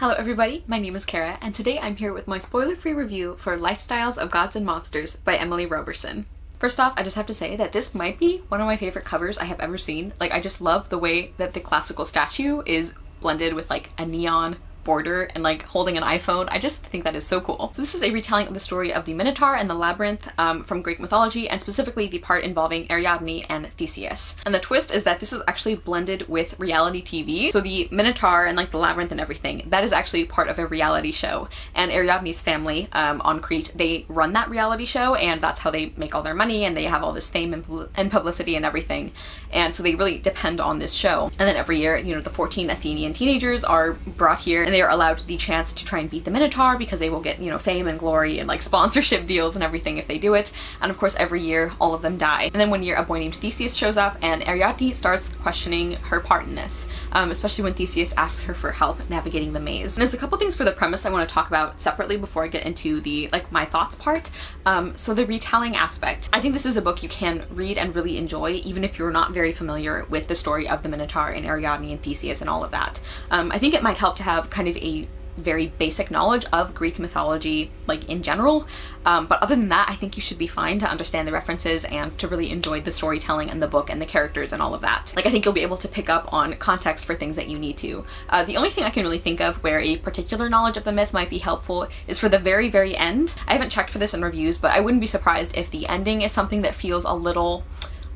Hello everybody, my name is Kara, and today I'm here with my spoiler-free review for Lifestyles of Gods and Monsters by Emily Roberson. First off, I just have to say that this might be one of my favorite covers I have ever seen. Like, I just love the way that the classical statue is blended with like a neon border and like holding an iPhone. I just think that is so cool. So this is a retelling of the story of the Minotaur and the Labyrinth from Greek mythology, and specifically the part involving Ariadne and Theseus. And the twist is that this is actually blended with reality TV. So the Minotaur and like the Labyrinth and everything, that is actually part of a reality show. And Ariadne's family on Crete, they run that reality show, and that's how they make all their money, and they have all this fame and publicity and everything. And so they really depend on this show. And then every year, you know, the 14 Athenian teenagers are brought here, and they are allowed the chance to try and beat the Minotaur because they will get, you know, fame and glory and like sponsorship deals and everything if they do it. And of course, every year all of them die. And then one year a boy named Theseus shows up, and Ariadne starts questioning her part in this, especially when Theseus asks her for help navigating the maze. And there's a couple things for the premise I want to talk about separately before I get into the like my thoughts part. So the retelling aspect, I think this is a book you can read and really enjoy even if you're not very familiar with the story of the Minotaur and Ariadne and Theseus and all of that. I think it might help to have kind of a very basic knowledge of Greek mythology, like in general, but other than that, I think you should be fine to understand the references and to really enjoy the storytelling and the book and the characters and all of that. Like, I think you'll be able to pick up on context for things that you need to. The only thing I can really think of where a particular knowledge of the myth might be helpful is for the very, very end. I haven't checked for this in reviews, but I wouldn't be surprised if the ending is something that feels a little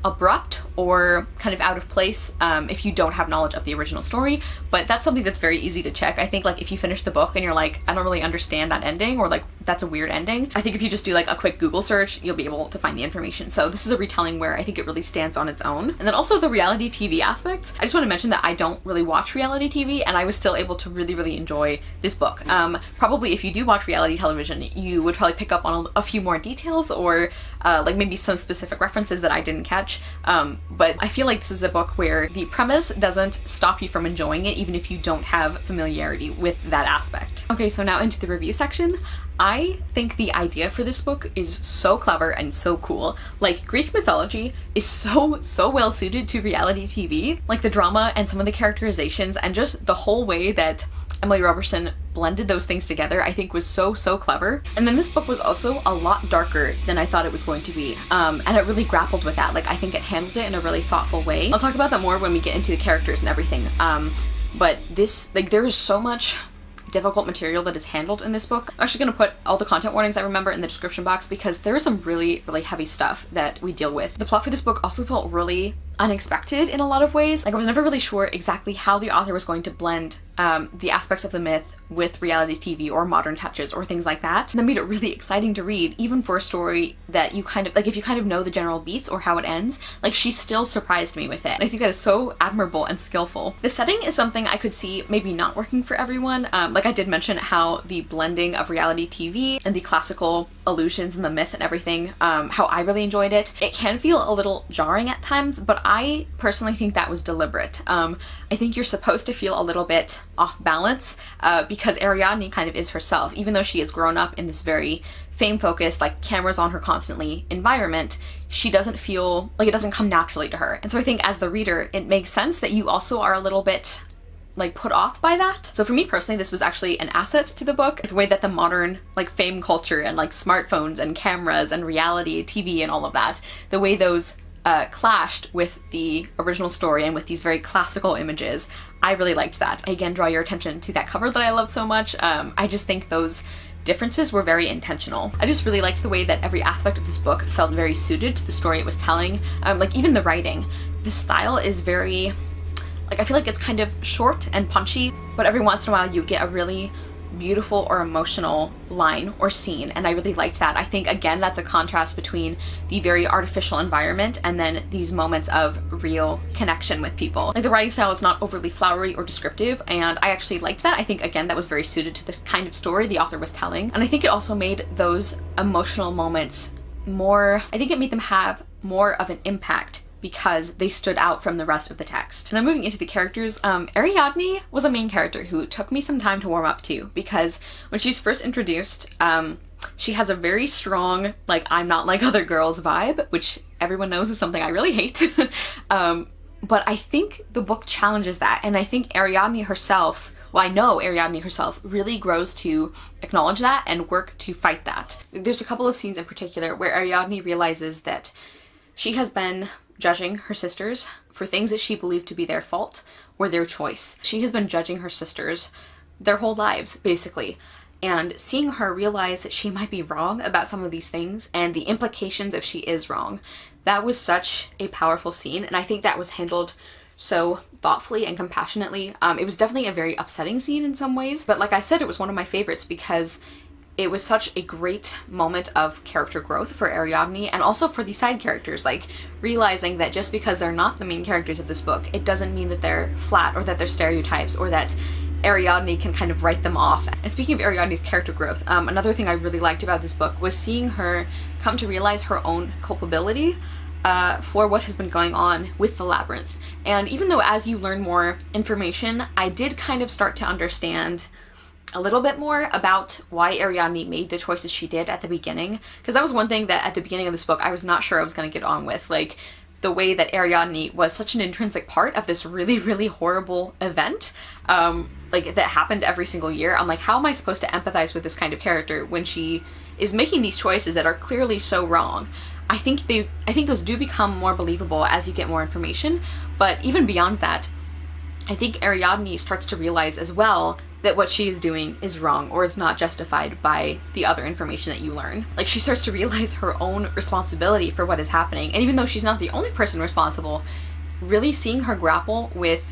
abrupt or kind of out of place if you don't have knowledge of the original story, but that's something that's very easy to check. I think like if you finish the book and you're like, I don't really understand that ending, or like that's a weird ending, I think if you just do like a quick Google search, you'll be able to find the information. So this is a retelling where I think it really stands on its own. And then also the reality TV aspects, I just want to mention that I don't really watch reality TV, and I was still able to really enjoy this book. Probably if you do watch reality television, you would probably pick up on a few more details, or like maybe some specific references that I didn't catch. But I feel like this is a book where the premise doesn't stop you from enjoying it even if you don't have familiarity with that aspect. Okay, so now into the review section. I think the idea for this book is so clever and so cool. Like, Greek mythology is so well suited to reality TV. Like, the drama and some of the characterizations and just the whole way that Emily Roberson blended those things together, I think was so clever. And then this book was also a lot darker than I thought it was going to be, and it really grappled with that. Like, I think it handled it in a really thoughtful way. I'll talk about that more when we get into the characters and everything, but this, like, there is so much difficult material that is handled in this book. I'm actually going to put all the content warnings I remember in the description box because there is some really heavy stuff that we deal with. The plot for this book also felt really unexpected in a lot of ways. Like, I was never really sure exactly how the author was going to blend the aspects of the myth with reality TV or modern touches or things like that. And that made it really exciting to read, even for a story that you kind of, like, if you kind of know the general beats or how it ends, like, she still surprised me with it. And I think that is so admirable and skillful. The setting is something I could see maybe not working for everyone. Like I did mention how the blending of reality TV and the classical allusions and the myth and everything, how I really enjoyed it. It can feel a little jarring at times, but I personally think that was deliberate. I think you're supposed to feel a little bit off balance because Ariadne kind of is herself. Even though she has grown up in this very fame-focused, like, cameras on her constantly environment, she doesn't feel like it doesn't come naturally to her. And so I think as the reader, it makes sense that you also are a little bit like put off by that. So for me personally, this was actually an asset to the book. The way that the modern like fame culture and like smartphones and cameras and reality TV and all of that, the way those clashed with the original story and with these very classical images, I really liked that. I again draw your attention to that cover that I love so much. I just think those differences were very intentional. I just really liked the way that every aspect of this book felt very suited to the story it was telling. Like, even the writing, the style is very, like, I feel like it's kind of short and punchy, but every once in a while you get a really beautiful or emotional line or scene, and I really liked that. I think, again, that's a contrast between the very artificial environment and then these moments of real connection with people. Like, the writing style is not overly flowery or descriptive, and I actually liked that. I think, again, that was very suited to the kind of story the author was telling, and I think it also made those emotional moments more, I think it made them have more of an impact because they stood out from the rest of the text. Now, moving into the characters, Ariadne was a main character who took me some time to warm up to, because when she's first introduced, she has a very strong, like, I'm not like other girls vibe, which everyone knows is something I really hate. But I think the book challenges that, and I think Ariadne herself well, I know Ariadne herself really grows to acknowledge that and work to fight that. There's a couple of scenes in particular where Ariadne realizes that she has been judging her sisters for things that she believed to be their fault or their choice. She has been judging her sisters their whole lives, basically. And seeing her realize that she might be wrong about some of these things and the implications if she is wrong, that was such a powerful scene, and I think that was handled so thoughtfully and compassionately. It was definitely a very upsetting scene in some ways, but like I said, it was one of my favorites because it was such a great moment of character growth for Ariadne and also for the side characters, like realizing that just because they're not the main characters of this book, it doesn't mean that they're flat or that they're stereotypes or that Ariadne can kind of write them off. And speaking of Ariadne's character growth, another thing I really liked about this book was seeing her come to realize her own culpability for what has been going on with the labyrinth. And even though as you learn more information, I did kind of start to understand a little bit more about why Ariadne made the choices she did at the beginning, because that was one thing that at the beginning of this book I was not sure I was going to get on with, like the way that Ariadne was such an intrinsic part of this really, really horrible event, like that happened every single year. I'm like, how am I supposed to empathize with this kind of character when she is making these choices that are clearly so wrong? I think those do become more believable as you get more information, but even beyond that, I think Ariadne starts to realize as well that what she is doing is wrong or is not justified by the other information that you learn. Like, she starts to realize her own responsibility for what is happening, and even though she's not the only person responsible, really seeing her grapple with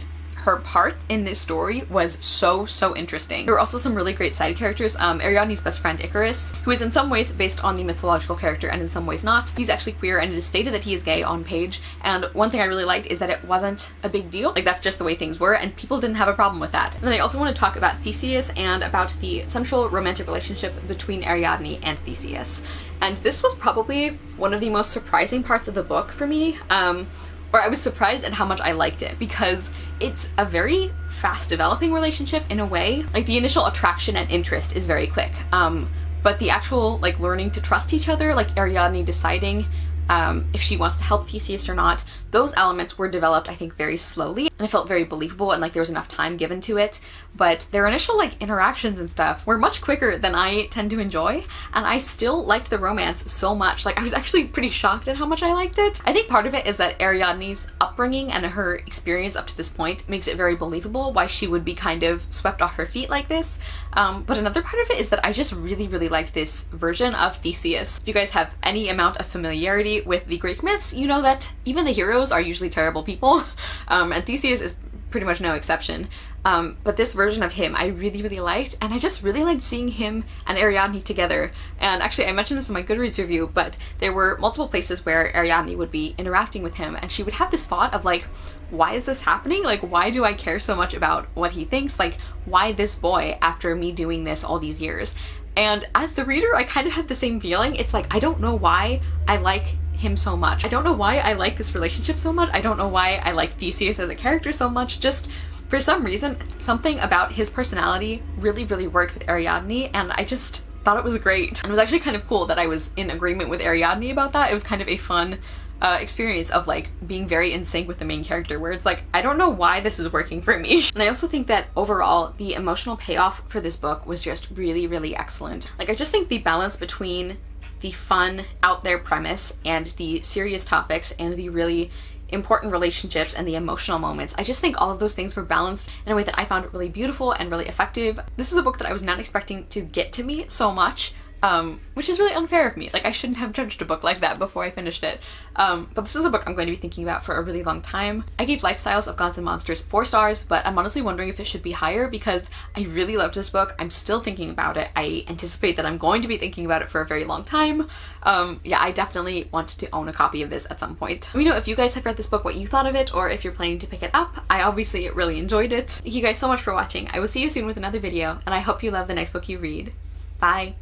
her part in this story was so interesting. There were also some really great side characters. Ariadne's best friend Icarus, who is in some ways based on the mythological character and in some ways not. He's actually queer and it is stated that he is gay on page, and one thing I really liked is that it wasn't a big deal. Like, that's just the way things were and people didn't have a problem with that. And then I also want to talk about Theseus and about the central romantic relationship between Ariadne and Theseus. And this was probably one of the most surprising parts of the book for me, where I was surprised at how much I liked it, because it's a very fast developing relationship in a way. Like, the initial attraction and interest is very quick, but the actual like learning to trust each other, like Ariadne deciding if she wants to help Theseus or not, those elements were developed I think very slowly, and I felt very believable and like there was enough time given to it. But their initial like interactions and stuff were much quicker than I tend to enjoy, and I still liked the romance so much. Like, I was actually pretty shocked at how much I liked it. I think part of it is that Ariadne's upbringing and her experience up to this point makes it very believable why she would be kind of swept off her feet like this. But another part of it is that I just really liked this version of Theseus. If you guys have any amount of familiarity with the Greek myths, you know that even the heroes are usually terrible people, and Theseus is pretty much no exception. But this version of him I really liked, and I just really liked seeing him and Ariadne together. And actually, I mentioned this in my Goodreads review, but there were multiple places where Ariadne would be interacting with him and she would have this thought of like, why is this happening? Like, why do I care so much about what he thinks? Like, why this boy after me doing this all these years? And as the reader, I kind of had the same feeling. It's like, I don't know why I like him so much. I don't know why I like this relationship so much. I don't know why I like Theseus as a character so much. Just for some reason, something about his personality really worked with Ariadne, and I just thought it was great. And it was actually kind of cool that I was in agreement with Ariadne about that. It was kind of a fun experience of like being very in sync with the main character, where it's like, I don't know why this is working for me. And I also think that overall the emotional payoff for this book was just really excellent. Like, I just think the balance between the fun out there premise and the serious topics and the really important relationships and the emotional moments, I just think all of those things were balanced in a way that I found really beautiful and really effective. This is a book that I was not expecting to get to me so much, which is really unfair of me. Like, I shouldn't have judged a book like that before I finished it. But this is a book I'm going to be thinking about for a really long time. I gave Lifestyles of Gods and Monsters 4 stars, but I'm honestly wondering if it should be higher because I really loved this book. I'm still thinking about it. I anticipate that I'm going to be thinking about it for a very long time. Yeah, I definitely want to own a copy of this at some point. Let me know if you guys have read this book, what you thought of it, or if you're planning to pick it up. I obviously really enjoyed it. Thank you guys so much for watching. I will see you soon with another video, and I hope you love the next book you read. Bye!